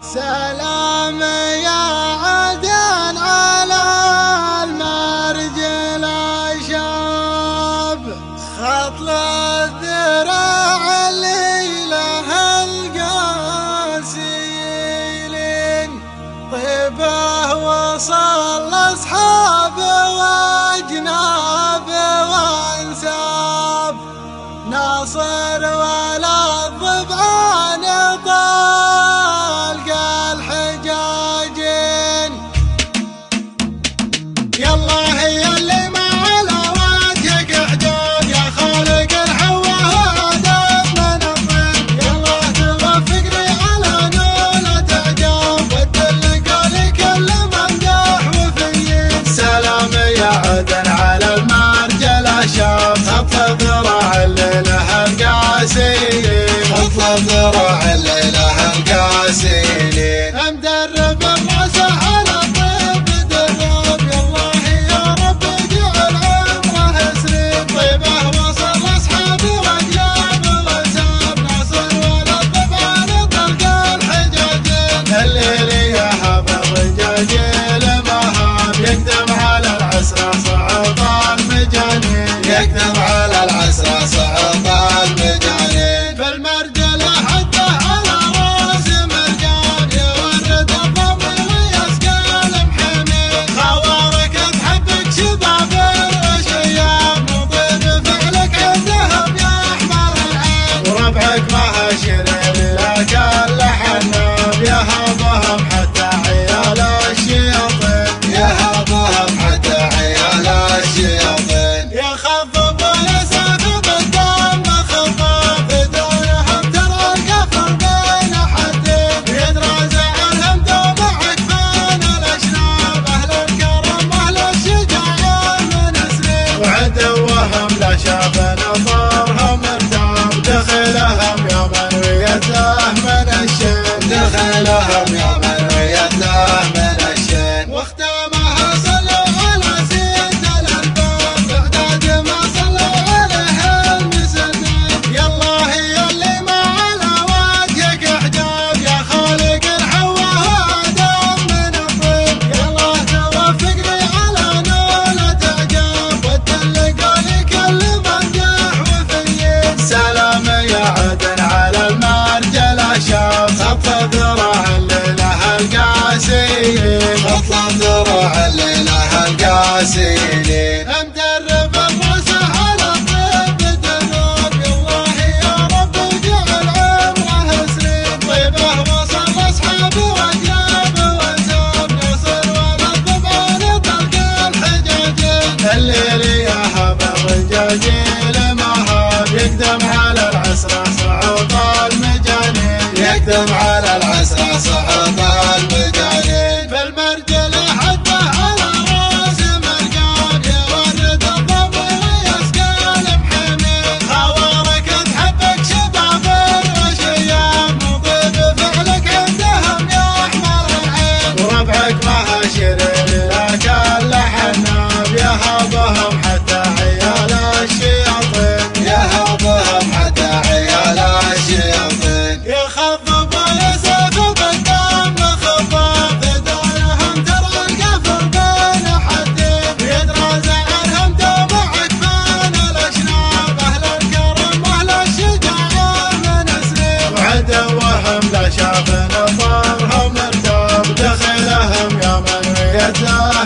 سلام يا عدن على المرجل شاب خطل الذراع اللي لها القاسيلين طيبه وصل اصحابه واجناب وانساب ناصر ولا الضبعان طالق الحجاجين يلا هي اللي ما على وجهك حدود يا خالق الحوا وادب من الطين يلا توفقني على نولة اعجاب وتدلق لكل ممدح وفيين سلام يا عدن على المرجل شاب اطلب ذراع اللي لها القاسيين اطلب ذراع اللي لها القاسيين مدرب الراسه على الطيب درب يالله يا رب اجعل عمره سنين طيبه وصل اصحابي واجلاب وساب ناصر ولا الضبعان طلق الحجاجين الليل يهب الرجاجيل مهاب يقدم على العسرة صعب المجانين يقدم على العسرة صعب المجانين بالمرجل حتى على راس مرجان يورد الضمر ويسقى المحمد خوارك تحبك شباب وشياب نطيب فعلك عندهم يا احمر العين وربعك مهاشرين لك اللحناب يهبهم حتى عيال الشياطين يهبهم حتى عيال الشياطين يخفض ويسخف الدم خفاف بدونهم ترى القفر بين حدين يدرى زعلهم دوم عكفان الاشناب اهل الكرم اهل الشجاعه من سنين وعدوهم لا شاف نظرهم ارتاب دخلهم يوم ويته من الشين دخلهم يوم ويته من الشين واختامها صلوا على سيد الالباب بعداد ما صلوا عليه المسلمين يلا هي اللي ما على وجهك حجاب يا خالق الحوا وادم من الطيب يلا توفقني على نولة اعجاب وتدلق لكل ممدح وفيين سلام يا عدن على المرجل شاب اطلب ذراع اللي لها القاسيين اطلب ذراع اللي لها القاسيين مدرب الراسه على الطيب درب يالله يا رب اجعل عمره سنين طيبه وصل اصحابي واجلاب وانساب ناصر ولا الضبعان طلق الحجاجين الليل يهب الرجاجيل مهاب يقدم على العسرة صعود المجانين يقدم على العسرة صعود المجانين بالمرجل حتى على راس مرجان يورد الضمر ويسقى المحمد خوارك تحبك شباب وشياب نطيب فعلك عندهم يا احمر العين وربعك مهاشرين لك اللحناب يهبهم حتى عيال الشياطين يهبهم حتى عيال الشياطين يخفض ويسخف الدم خفاف بدونهم ترى القفر بين حدين يدرى زعلهم دوم عكفان الاشناب اهل الكرم اهل الشجاعه من سنين وعدوهم لا شاف نظرهم ارتاب دخلهم يوم ويته